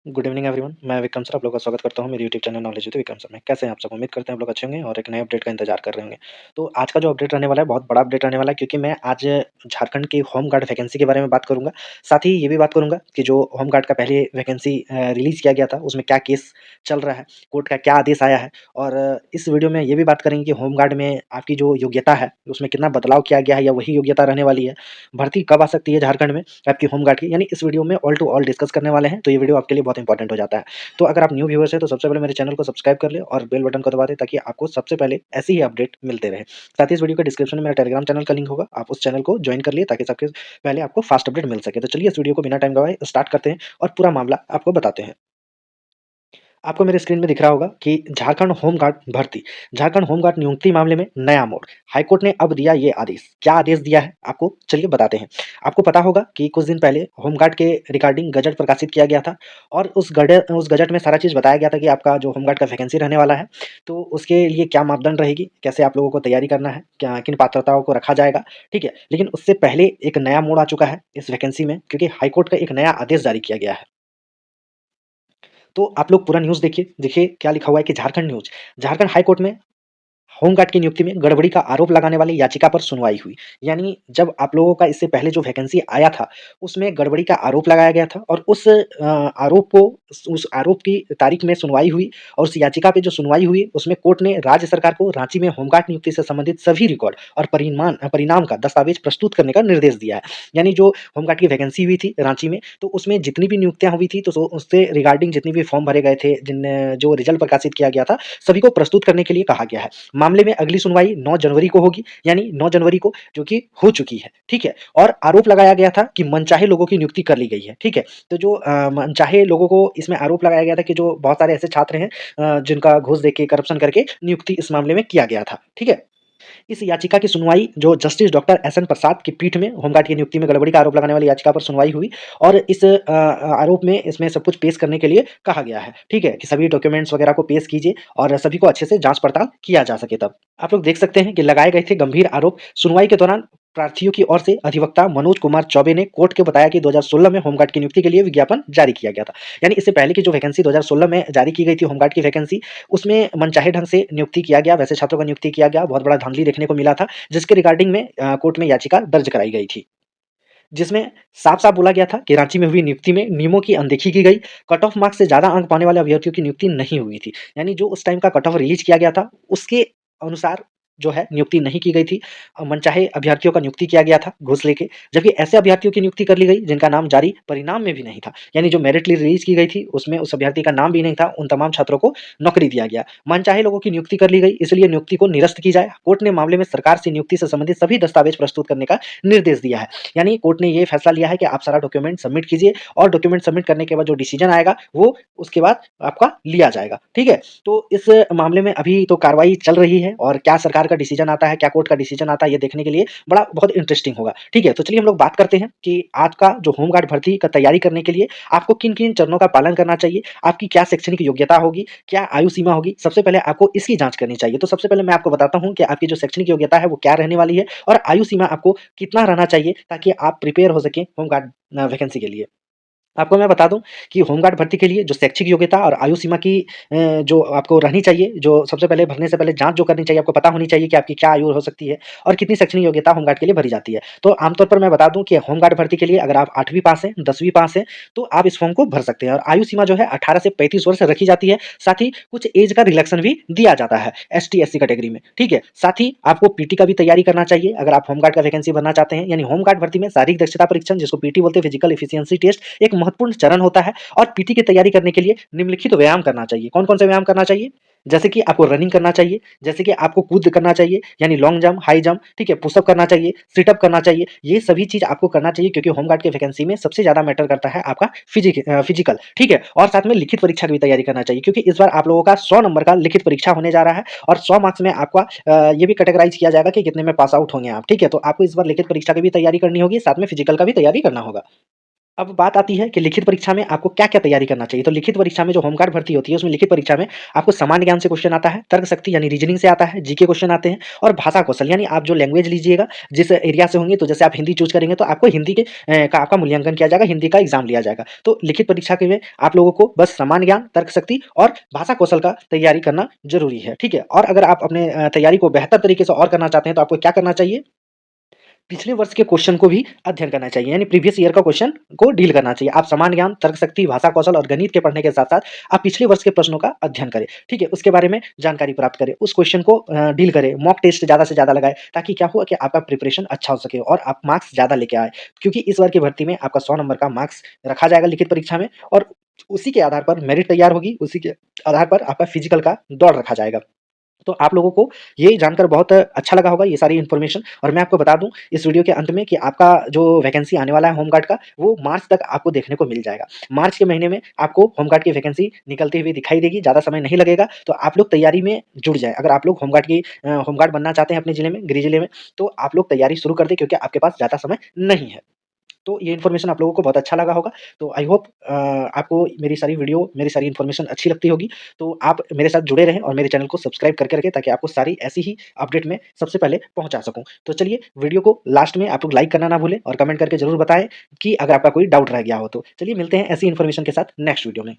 Good evening everyone. मैं Vikram sir आप लोगों का स्वागत करता हूँ मेरे YouTube channel knowledge with Vikram sir में। कैसे हैं आप सब? उम्मीद करते हैं आप लोग अच्छे होंगे और एक नए अपडेट का इंतजार कर रहे होंगे। तो आज का जो अपडेट रहने वाला है बहुत बड़ा अपडेट रहने वाला है, क्योंकि मैं आज झारखंड की होम गार्ड वैकेंसी के बारे में बात करूँगा। साथ ही ये भी बात करूँगा कि जो होम गार्ड का पहले वैकेंसी रिलीज़ किया गया था उसमें क्या केस चल रहा है, कोर्ट का क्या आदेश आया है। और इस वीडियो में ये भी बात करेंगे कि होम गार्ड में आपकी जो योग्यता है उसमें कितना बदलाव किया गया है या वही योग्यता रहने वाली है। भर्ती कब आ सकती है झारखंड में आपकी होम गार्ड की, यानी इस वीडियो में ऑल टू ऑल डिस्कस करने वाले हैं। तो ये वीडियो आपके लिए बहुत इंपॉर्टेंट हो जाता है। तो अगर आप न्यू व्यूअर्स हैं तो सबसे पहले मेरे चैनल को सब्सक्राइब कर लें और बेल बटन को दबा दें, ताकि आपको सबसे पहले ऐसे ही अपडेट मिलते रहे। साथ ही इस वीडियो के डिस्क्रिप्शन में मेरा टेलीग्राम चैनल का लिंक होगा, आप उस चैनल को ज्वाइन कर लिए ताकि सबसे पहले आपको फास्ट अपडेट मिल सके। तो चलिए इस वीडियो को बिना टाइम गवाए स्टार्ट करते हैं और पूरा मामला आपको बताते हैं। आपको मेरे स्क्रीन में दिख रहा होगा कि झारखंड होम गार्ड नियुक्ति मामले में नया मोड़। हाईकोर्ट ने अब दिया ये आदेश। क्या आदेश दिया है आपको चलिए बताते हैं। आपको पता होगा कि कुछ दिन पहले होम गार्ड के रिगार्डिंग गजट प्रकाशित किया गया था और उस गजट में सारा चीज़ बताया गया था कि आपका जो होम गार्ड का वैकेंसी रहने वाला है, तो उसके लिए क्या मापदंड रहेगी, कैसे आप लोगों को तैयारी करना है, क्या किन पात्रताओं को रखा जाएगा, ठीक है। लेकिन उससे पहले एक नया मोड़ आ चुका है इस वैकेंसी में, क्योंकि हाईकोर्ट का एक नया आदेश जारी किया गया है। तो आप लोग पूरा न्यूज़ देखिए, देखिए क्या लिखा हुआ है कि झारखंड हाई कोर्ट में होमगार्ड की नियुक्ति में गड़बड़ी का आरोप लगाने वाली याचिका पर सुनवाई हुई। यानी जब आप लोगों का इससे पहले जो वैकेंसी आया था, उसमें गड़बड़ी का आरोप लगाया गया था और उस आरोप की तारीख में सुनवाई हुई और उस याचिका पे जो सुनवाई हुई, उसमें कोर्ट ने राज्य सरकार को रांची में होमगार्ड नियुक्ति से संबंधित सभी रिकॉर्ड और परिणाम का दस्तावेज प्रस्तुत करने का निर्देश दिया है। यानी जो होमगार्ड की वैकेंसी हुई थी रांची में, तो उसमें जितनी भी नियुक्तियाँ हुई थी, तो उससे रिगार्डिंग जितनी भी फॉर्म भरे गए थे, जो रिजल्ट प्रकाशित किया गया था, सभी को प्रस्तुत करने के लिए कहा गया है। मामले में अगली सुनवाई 9 जनवरी को होगी, यानी 9 जनवरी को, जो कि हो चुकी है, ठीक है? और आरोप लगाया गया था कि मनचाहे लोगों की नियुक्ति कर ली गई है, ठीक है? तो जो मनचाहे लोगों को इसमें आरोप लगाया गया था कि जो बहुत सारे ऐसे छात्र हैं जिनका घूस देके, करप्शन करके नियुक्ति इस मामले में किया गया था, ठीक है? इस याचिका की सुनवाई जो जस्टिस डॉक्टर एस.एन. प्रसाद की पीठ में होमगार्ड की नियुक्ति में गड़बड़ी का आरोप लगाने वाली याचिका पर सुनवाई हुई और इस आरोप में इसमें सब कुछ पेश करने के लिए कहा गया है, ठीक है? कि सभी डॉक्यूमेंट्स वगैरह को पेश कीजिए और सभी को अच्छे से जाँच-पड़ताल किया जा सके तब। आप लोग देख सकते हैं कि लगाए गए थे गंभीर आरोप। सुनवाई के दौरान प्रार्थियों की ओर से अधिवक्ता मनोज कुमार चौबे ने कोर्ट को बताया कि 2016 में होमगार्ड की नियुक्ति के लिए विज्ञापन जारी किया गया था। यानी इससे पहले की जो वैकेंसी 2016 में जारी की गई थी होमगार्ड की वैकेंसी, उसमें मनचाहे ढंग से नियुक्ति किया गया, वैसे छात्रों का नियुक्ति किया गया, बहुत बड़ा धांधली देखने को मिला था, जिसके रिगार्डिंग में कोर्ट में याचिका दर्ज कराई गई थी। जिसमें साफ-साफ बोला गया था कि रांची में हुई नियुक्ति में नियमों की अनदेखी की गई, कट ऑफ मार्क्स से ज़्यादा अंक पाने वाले अभ्यर्थियों की नियुक्ति नहीं हुई थी। यानी जो उस टाइम का कट ऑफ रिलीज़ किया गया था, उसके अनुसार जो है नियुक्ति नहीं की गई थी। मनचाहे अभ्यर्थियों का नियुक्ति किया गया था घूस लेके, जबकि ऐसे अभ्यर्थियों की नियुक्ति कर ली गई जिनका नाम जारी परिणाम में भी नहीं था। यानी जो मेरिट लिस्ट रिलीज़ की गई थी, उसमें उस अभ्यर्थी का नाम भी नहीं था, उन तमाम छात्रों को नौकरी दिया गया। मनचाहे लोगों की नियुक्ति कर ली गई, इसलिए नियुक्ति को निरस्त की जाए। कोर्ट ने मामले में सरकार से नियुक्ति से संबंधित सभी दस्तावेज प्रस्तुत करने का निर्देश दिया है। यानी कोर्ट ने ये फैसला लिया है कि आप सारा डॉक्यूमेंट सबमिट कीजिए और डॉक्यूमेंट सबमिट करने के बाद जो डिसीजन आएगा वो उसके बाद आपका लिया जाएगा, ठीक है? तो इस मामले में अभी तो कार्रवाई चल रही है और क्या सरकार का डिसीजन आता है, क्या कोर्ट का डिसीजन आता है, ये देखने के लिए बड़ा बहुत इंटरेस्टिंग होगा, ठीक है? तो चलिए हम लोग बात करते हैं कि आज का जो होमगार्ड भर्ती का तैयारी करने के लिए आपको किन-किन चरणों का पालन करना चाहिए, आपकी क्या शैक्षणिक योग्यता होगी, क्या आयु सीमा होगी, सबसे पहले आपको इसकी जाँच करनी चाहिए। तो सबसे पहले मैं आपको बताता हूँ कि आपकी जो शैक्षणिक योग्यता है वो क्या रहने वाली है और आयु सीमा आपको कितना रहना चाहिए, ताकि आप प्रिपेयर हो सकें होमगार्ड वैकेंसी के लिए। आपको मैं बता दूँ कि होमगार्ड भर्ती के लिए जो शैक्षिक योग्यता और आयु सीमा की जो आपको रहनी चाहिए, जो सबसे पहले भरने से पहले जाँच जो करनी चाहिए, आपको पता होनी चाहिए कि आपकी क्या आयु हो सकती है और कितनी शैक्षणिक योग्यता होमगार्ड के लिए भरी जाती है। तो आमतौर पर मैं बता दूँ कि होमगार्ड भर्ती के लिए अगर आप 8वीं पास हैं, 10वीं पास हैं, तो आप इस फॉर्म को भर सकते हैं और आयु सीमा जो है 18 से 35 वर्ष रखी जाती है। साथ ही कुछ ऐज का रिलैक्सेशन भी दिया जाता है एसटी, एससी कैटेगरी में, ठीक है? साथ ही आपको पीटी का भी तैयारी करना चाहिए अगर आप होमगार्ड का वैकेंसी भरना चाहते हैं। यानी होमगार्ड भर्ती में शारीरिक दक्षता परीक्षण, जिसको पीटी बोलते हैं, फिजिकल एफिशिएंसी टेस्ट, एक महत्वपूर्ण चरण होता है और पीटी की तैयारी करने के लिए निम्नलिखित व्यायाम करना चाहिए। कौन-कौन से व्यायाम करना चाहिए? जैसे कि आपको रनिंग करना चाहिए, जैसे कि आपको कूद करना चाहिए, यानी लॉन्ग जंप, हाई जंप, ठीक है? पुशअप करना चाहिए, सिटअप करना चाहिए। ये सभी चीज़ आपको करना चाहिए, क्योंकि होमगार्ड की वैकेंसी में सबसे ज़्यादा मैटर करता है आपका फिजिकल, ठीक है? और साथ में लिखित परीक्षा की भी तैयारी करना चाहिए, क्योंकि इस बार आप लोगों का 100 नंबर का लिखित परीक्षा होने जा रहा है और 100 मार्क्स में आपका ये भी कैटेगराइज़ किया जाएगा कि कितने में पास आउट होंगे आप, ठीक है? तो आपको इस बार लिखित परीक्षा की भी तैयारी करनी होगी, साथ में फिजिकल का भी तैयारी करना होगा। अब बात आती है कि लिखित परीक्षा में आपको क्या-क्या तैयारी करना चाहिए। तो लिखित परीक्षा में जो होमगार्ड भर्ती होती है, उसमें लिखित परीक्षा में आपको सामान्य ज्ञान से क्वेश्चन आता है, तर्क शक्ति यानी रीजनिंग से आता है, जीके क्वेश्चन आते हैं और भाषा कौशल यानी आप जो लैंग्वेज लीजिएगा, जिस एरिया से होंगे, तो जैसे आप हिंदी चूज़ करेंगे तो आपको हिंदी के का आपका मूल्यांकन किया जाएगा, हिंदी का एग्ज़ाम लिया जाएगा। तो लिखित परीक्षा के में आप लोगों को बस सामान्य ज्ञान, तर्क शक्ति और भाषा कौशल का तैयारी करना ज़रूरी है, ठीक है? और अगर आप अपने तैयारी को बेहतर तरीके से और करना चाहते हैं, तो आपको क्या करना चाहिए? पिछले वर्ष के क्वेश्चन को भी अध्ययन करना चाहिए, यानी प्रीवियस ईयर का क्वेश्चन को डील करना चाहिए। आप सामान्य ज्ञान, तर्क शक्ति, भाषा कौशल और गणित के पढ़ने के साथ-साथ आप पिछले वर्ष के प्रश्नों का अध्ययन करें, ठीक है? उसके बारे में जानकारी प्राप्त करें, उस क्वेश्चन को डील करें, मॉक टेस्ट ज़्यादा से ज़्यादा लगाएँ, ताकि क्या हो कि आपका प्रिपरेशन अच्छा हो सके और आप मार्क्स ज़्यादा लेके आएँ। क्योंकि इस बार की भर्ती में आपका 100 नंबर का मार्क्स रखा जाएगा लिखित परीक्षा में और उसी के आधार पर मेरिट तैयार होगी, उसी के आधार पर आपका फिजिकल का दौर रखा जाएगा। तो आप लोगों को ये जानकर बहुत अच्छा लगा होगा ये सारी इन्फॉर्मेशन और मैं आपको बता दूँ इस वीडियो के अंत में कि आपका जो वैकेंसी आने वाला है होमगार्ड का, वो मार्च तक आपको देखने को मिल जाएगा। मार्च के महीने में आपको होमगार्ड की वैकेंसी निकलती हुई दिखाई देगी, ज़्यादा समय नहीं लगेगा, तो आप लोग तैयारी में जुट जाएँ। अगर आप लोग होमगार्ड बनना चाहते हैं अपने ज़िले में, गृह ज़िले में, तो आप लोग तैयारी शुरू कर दें क्योंकि आपके पास ज़्यादा समय नहीं है। तो ये इन्फॉर्मेशन आप लोगों को बहुत अच्छा लगा होगा। तो आई होप आपको मेरी सारी वीडियो, मेरी सारी इन्फॉर्मेशन अच्छी लगती होगी। तो आप मेरे साथ जुड़े रहें और मेरे चैनल को सब्सक्राइब करके रखें ताकि आपको सारी ऐसी ही अपडेट मैं सबसे पहले पहुँचा सकूँ। तो चलिए वीडियो को लास्ट में आप लोग लाइक करना ना भूलें और कमेंट करके ज़रूर बताएँ कि अगर आपका कोई डाउट रह गया हो तो। चलिए मिलते हैं ऐसी इन्फॉर्मेशन के साथ नेक्स्ट वीडियो में।